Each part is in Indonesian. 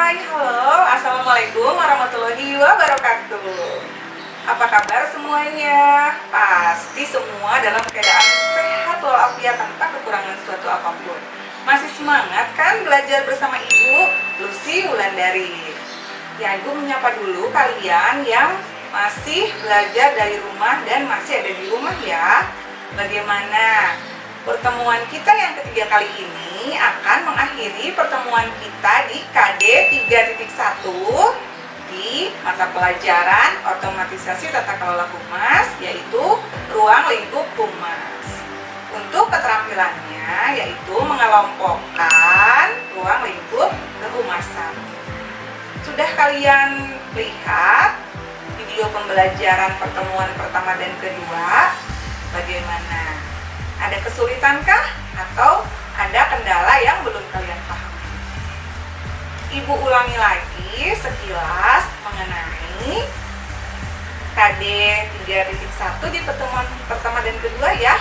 Hai, halo, Assalamualaikum warahmatullahi wabarakatuh. Apa kabar semuanya? Pasti semua dalam keadaan sehat walafiat tanpa kekurangan suatu apapun. Masih semangat kan belajar bersama Ibu Lucy Wulandari? Ya, Ibu menyapa dulu kalian yang masih belajar dari rumah dan masih ada di rumah ya. Bagaimana? Pertemuan kita yang ketiga kali ini akan mengakhiri pertemuan kita di KD 3.1 di mata pelajaran otomatisasi tata kelola humas, yaitu ruang lingkup humas. Untuk keterampilannya yaitu mengelompokkan ruang lingkup kehumasan. Sudah kalian lihat video pembelajaran pertemuan pertama dan kedua? Bagaimana? Ada kesulitankah atau ada kendala yang belum kalian pahami? Ibu ulangi lagi sekilas mengenai KD 3.1 di pertemuan pertama dan kedua ya.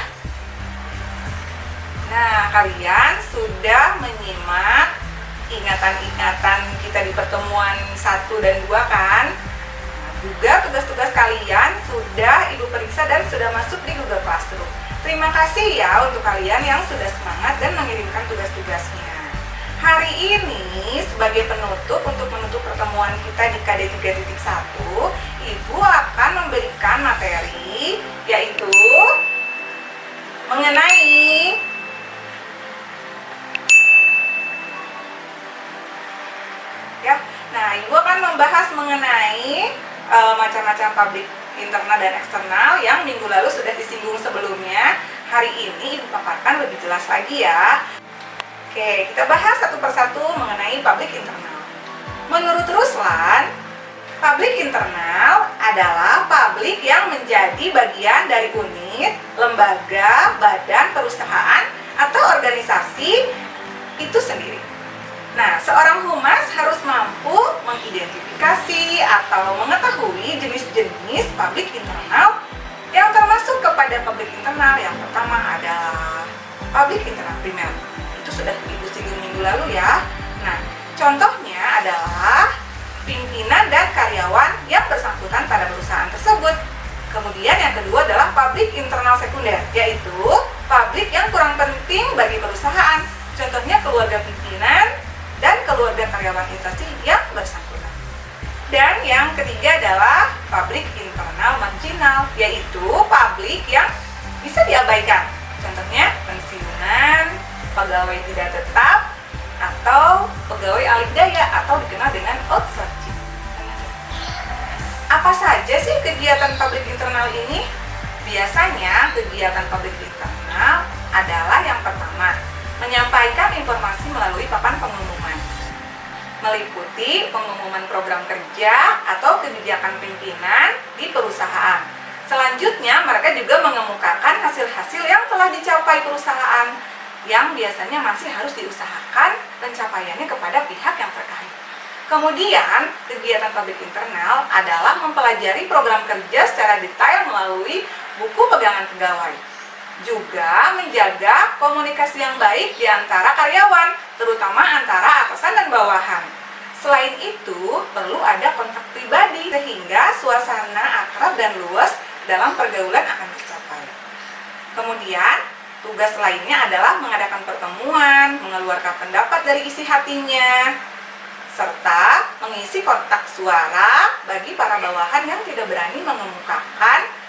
Nah, kalian sudah menyimak ingatan-ingatan kita di pertemuan 1 dan 2 kan? Nah, juga tugas-tugas kalian sudah Ibu periksa dan sudah masuk di Google Classroom. Terima kasih ya untuk kalian yang sudah semangat dan mengirimkan tugas-tugasnya. Hari ini sebagai penutup untuk menutup pertemuan kita di KD 3.1, Ibu akan memberikan materi yaitu mengenai ya. Nah, Ibu akan membahas mengenai macam-macam public internal dan eksternal yang minggu lalu sudah disinggung sebelumnya. Hari ini Ibu paparkan lebih jelas lagi ya. Oke, kita bahas satu persatu mengenai public internal. Menurut Ruslan, public internal adalah publik yang menjadi bagian dari unit, lembaga, badan, perusahaan, atau organisasi itu sendiri. Nah, seorang humas harus mampu mengidentifikasi atau mengetahui jenis-jenis publik internal yang termasuk kepada publik internal. Yang pertama adalah publik internal primer. Itu sudah Ibu singgung minggu lalu ya. Nah, contohnya adalah pimpinan dan karyawan yang bersangkutan pada perusahaan tersebut. Kemudian yang kedua adalah publik internal sekunder, yaitu publik yang kurang penting bagi perusahaan. Contohnya keluarga pimpinan dan keluarga karyawan instansi yang bersangkutan. Dan yang ketiga adalah publik internal marginal, yaitu publik yang bisa diabaikan. Contohnya pensiunan, pegawai tidak tetap, atau pegawai alih daya atau dikenal dengan outsourcing. Apa saja sih kegiatan publik internal ini? Biasanya kegiatan publik internal adalah yang pertama, menyampaikan informasi melalui papan pengumuman, meliputi pengumuman program kerja atau kebijakan pimpinan di perusahaan. Selanjutnya, mereka juga mengemukakan hasil-hasil yang telah dicapai perusahaan, yang biasanya masih harus diusahakan pencapaiannya kepada pihak yang terkait. Kemudian, kegiatan publik internal adalah mempelajari program kerja secara detail melalui buku pegangan pegawai. Juga menjaga komunikasi yang baik di antara karyawan, terutama antara atasan dan bawahan. Selain itu, perlu ada kontak pribadi sehingga suasana akrab dan luas dalam pergaulan akan tercapai. Kemudian, tugas lainnya adalah mengadakan pertemuan, mengeluarkan pendapat dari isi hatinya, serta mengisi kotak suara bagi para bawahan yang tidak berani mengemukakan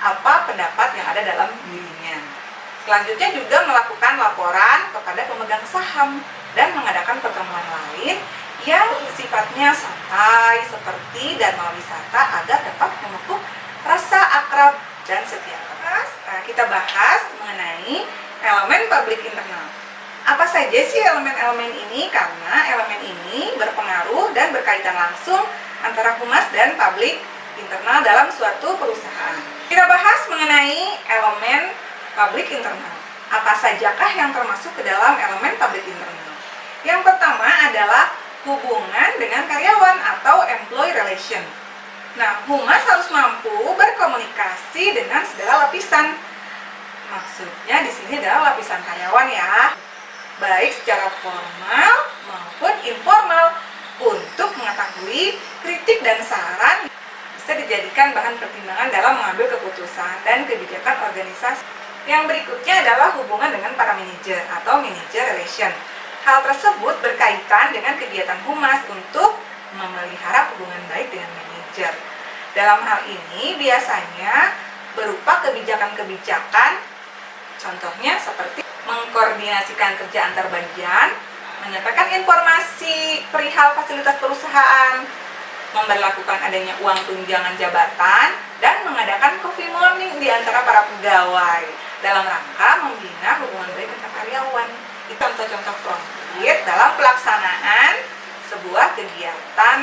apa pendapat yang ada dalam dirinya. Selanjutnya juga melakukan laporan kepada pemegang saham dan mengadakan pertemuan lain yang sifatnya santai seperti dharma wisata agar dapat memupuk rasa akrab dan setia. Nah, kita bahas mengenai elemen publik internal. Apa saja sih elemen-elemen ini? Karena elemen ini berpengaruh dan berkaitan langsung antara humas dan publik internal dalam suatu perusahaan. Kita bahas mengenai elemen publik internal. Apa sajakah yang termasuk ke dalam elemen publik internal? Yang pertama adalah hubungan dengan karyawan atau employee relation. Nah, humas harus mampu berkomunikasi dengan segala lapisan. Maksudnya di sini adalah lapisan karyawan ya, baik secara formal maupun informal, untuk kritik dan saran bisa dijadikan bahan pertimbangan dalam mengambil keputusan dan kebijakan organisasi. Yang berikutnya adalah hubungan dengan para manajer atau manager relation. Hal tersebut berkaitan dengan kegiatan humas untuk memelihara hubungan baik dengan manajer. Dalam hal ini biasanya berupa kebijakan-kebijakan, contohnya seperti mengkoordinasikan kerja antar bagian, menyampaikan informasi perihal fasilitas perusahaan, memberlakukan adanya uang tunjangan jabatan, dan mengadakan coffee morning di antara para pegawai dalam rangka membina hubungan baik antar karyawan. Itu contoh-contoh konkret dalam pelaksanaan sebuah kegiatan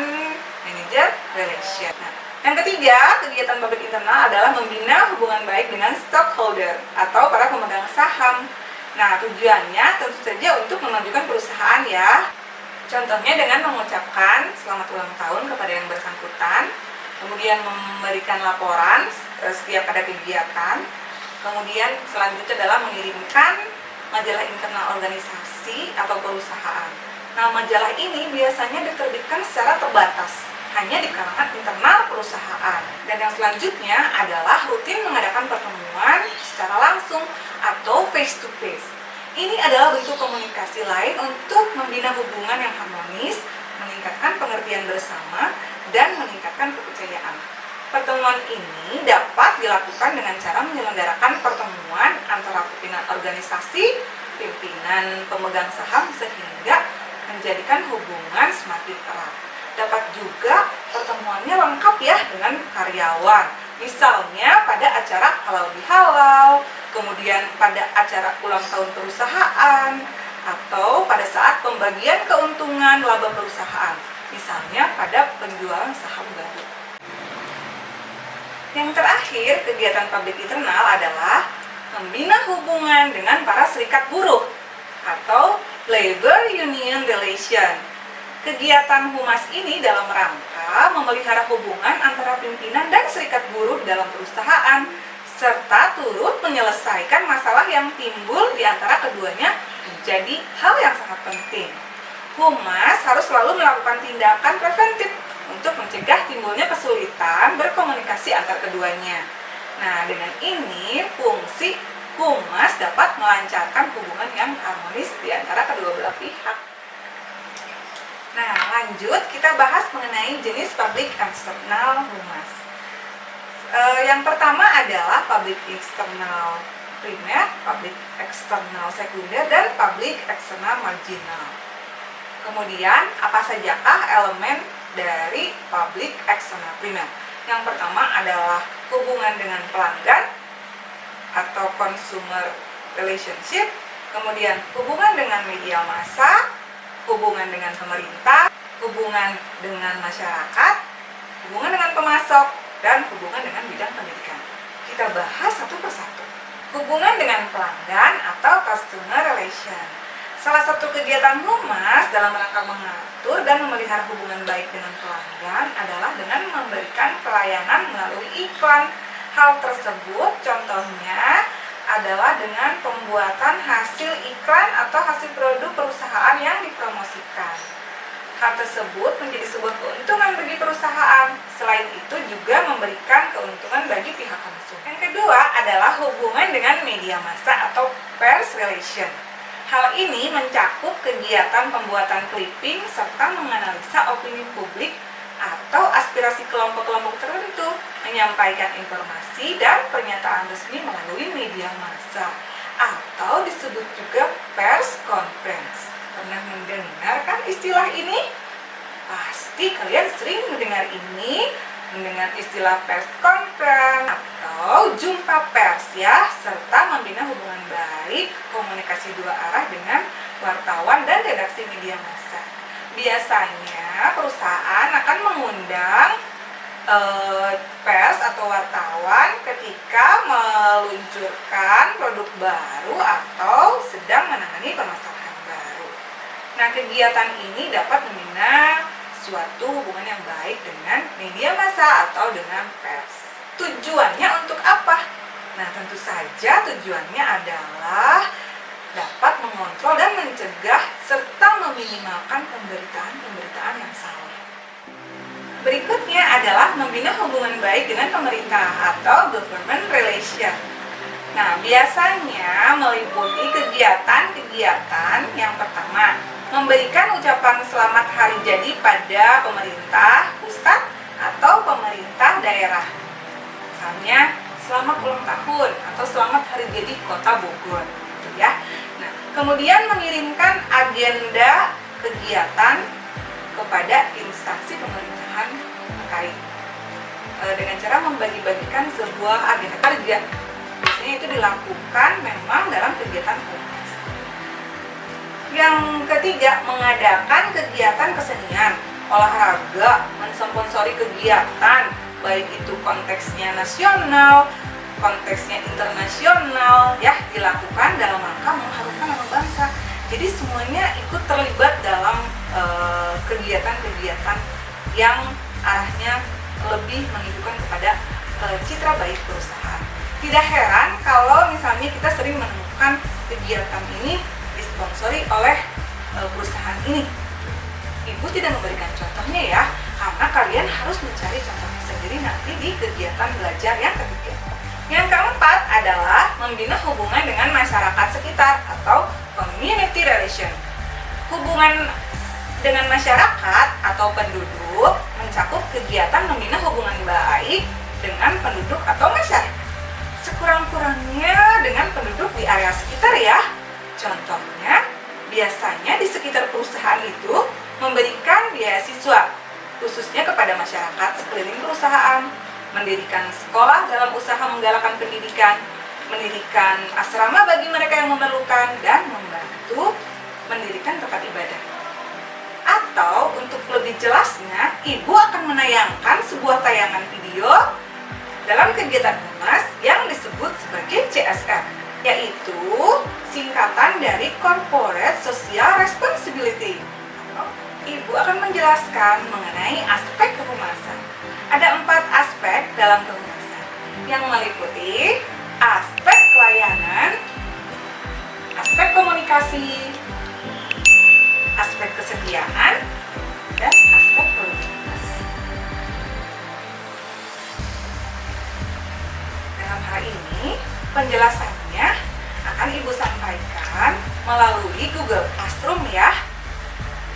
manager relation. Nah, yang ketiga, kegiatan publik internal adalah membina hubungan baik dengan stockholder atau para pemegang saham. Nah, tujuannya tentu saja untuk memajukan perusahaan ya. Contohnya dengan mengucapkan selamat ulang tahun kepada yang bersangkutan, kemudian memberikan laporan setiap ada kegiatan, kemudian selanjutnya adalah mengirimkan majalah internal organisasi atau perusahaan. Nah, majalah ini biasanya diterbitkan secara terbatas, hanya di kalangan internal perusahaan. Dan yang selanjutnya adalah rutin mengadakan pertemuan secara langsung atau face to face. Ini adalah bentuk komunikasi lain untuk membina hubungan yang harmonis, meningkatkan pengertian bersama, dan meningkatkan kepercayaan. Pertemuan ini dapat dilakukan dengan cara menyelenggarakan pertemuan antara pimpinan organisasi, pimpinan pemegang saham sehingga menjadikan hubungan semakin erat. Dapat juga pertemuannya lengkap ya dengan karyawan. Misalnya pada acara halal bihalal, kemudian pada acara ulang tahun perusahaan, atau pada saat pembagian keuntungan laba perusahaan, misalnya pada penjualan saham baru. Yang terakhir, kegiatan publik internal adalah membina hubungan dengan para serikat buruh atau labor union relation. Kegiatan humas ini dalam rangka memelihara hubungan antara pimpinan dan serikat buruh dalam perusahaan, serta turut menyelesaikan masalah yang timbul di antara keduanya menjadi hal yang sangat penting. Humas harus selalu melakukan tindakan preventif untuk mencegah timbulnya kesulitan berkomunikasi antar keduanya. Nah, dengan ini fungsi humas dapat melancarkan hubungan yang harmonis di antara kedua belah pihak. Nah, lanjut kita bahas mengenai jenis public external humas. Yang pertama adalah public external primer, public external sekunder, dan public external marginal. Kemudian, apa sajakah elemen dari public external primer? Yang pertama adalah hubungan dengan pelanggan atau consumer relationship, kemudian hubungan dengan media massa, hubungan dengan pemerintah, hubungan dengan masyarakat, hubungan dengan pemasok, dan hubungan dengan bidang pendidikan. Kita bahas satu persatu. Hubungan dengan pelanggan atau customer relation. Salah satu kegiatan humas dalam rangka mengatur dan memelihara hubungan baik dengan pelanggan adalah dengan memberikan pelayanan melalui iklan. Hal tersebut contohnya adalah dengan pembuatan hasil iklan atau hasil produk perusahaan yang dipromosikan. Hal tersebut menjadi sebuah keuntungan bagi perusahaan. Selain itu juga memberikan keuntungan bagi pihak konsumen. Yang kedua adalah hubungan dengan media massa atau press relation. Hal ini mencakup kegiatan pembuatan clipping serta menganalisa opini publik atau aspirasi kelompok-kelompok tertentu, menyampaikan informasi dan pernyataan resmi melalui media massa atau disebut juga pers conference. Pernah mendengarkan istilah ini? Pasti kalian sering mendengar ini, mendengar istilah pers conference atau jumpa pers ya, serta membina hubungan baik, komunikasi dua arah dengan wartawan dan redaksi media massa. Biasanya perusahaan akan mengundang pers atau wartawan ketika meluncurkan produk baru atau sedang menangani pemasaran baru. Nah, kegiatan ini dapat membina suatu hubungan yang baik dengan media massa atau dengan pers. Tujuannya untuk apa? Nah, tentu saja tujuannya adalah dapat mengontrol dan mencegah serta meminimalkan pemberitaan yang salah. Berikutnya adalah membina hubungan baik dengan pemerintah atau government relation. Nah, biasanya meliputi kegiatan-kegiatan yang pertama, memberikan ucapan selamat hari jadi pada pemerintah pusat atau pemerintah daerah. Misalnya, selamat ulang tahun atau selamat hari jadi Kota Bogor, gitu ya. Nah, kemudian mengirimkan agenda kegiatan kepada instansi pemerintahan terkait dengan cara membagi-bagikan sebuah agenda kerja. Biasanya itu dilakukan memang dalam kegiatan humas. Yang ketiga, mengadakan kegiatan kesenian, olahraga, mensponsori kegiatan, baik itu konteksnya nasional, konteksnya internasional, ya, dilakukan dalam rangka mengharumkan nama bangsa. Jadi semuanya ikut terlibat dalam kegiatan-kegiatan yang arahnya lebih menunjukkan kepada citra baik perusahaan. Tidak heran kalau misalnya kita sering menemukan kegiatan ini disponsori oleh perusahaan ini. Ibu tidak memberikan contohnya ya, karena kalian harus mencari contohnya sendiri nanti di kegiatan belajar yang ketiga. Yang keempat adalah membina hubungan dengan masyarakat sekitar atau community relation. Hubungan dengan masyarakat atau penduduk mencakup kegiatan membina hubungan baik dengan penduduk atau masyarakat. Sekurang-kurangnya dengan penduduk di area sekitar ya. Contohnya, biasanya di sekitar perusahaan itu memberikan beasiswa khususnya kepada masyarakat sekeliling perusahaan, mendirikan sekolah dalam usaha menggalakkan pendidikan, mendirikan asrama bagi mereka yang memerlukan, dan membantu mendirikan tempat ibadah. Atau untuk lebih jelasnya, Ibu akan menayangkan sebuah tayangan video dalam kegiatan humas yang disebut sebagai CSR, yaitu singkatan dari Corporate Social Responsibility. Ibu akan menjelaskan mengenai aspek kehumasan. Ada 4 aspek dalam kehumasan yang meliputi aspek pelayanan, aspek komunikasi, aspek kesetiaan, dan aspek produktivitas. Dalam hal ini, penjelasannya akan Ibu sampaikan melalui Google Classroom ya.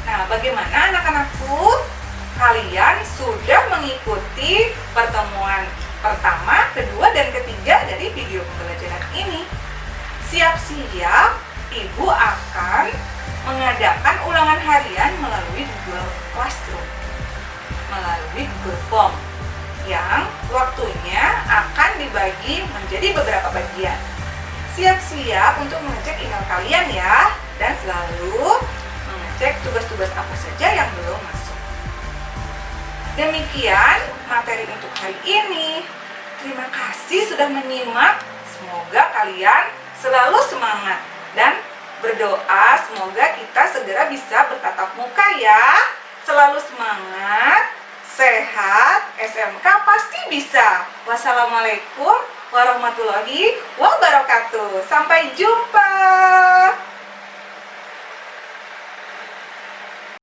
Nah, bagaimana anak-anakku? Kalian sudah mengikuti pertemuan pertama, kedua, dan ketiga dari video pembelajaran ini. Siap-siap, Ibu akan mengadakan ulangan harian melalui Google Classroom, melalui Google Form, yang waktunya akan dibagi menjadi beberapa bagian. Siap-siap untuk mengecek email kalian ya, dan selalu mengecek tugas-tugas apa saja yang belum masuk. Demikian materi untuk hari ini. Terima kasih sudah menyimak. Semoga kalian selalu semangat dan berdoa semoga kita segera bisa bertatap muka ya. Selalu semangat, sehat, SMK pasti bisa. Wassalamualaikum warahmatullahi wabarakatuh. Sampai jumpa.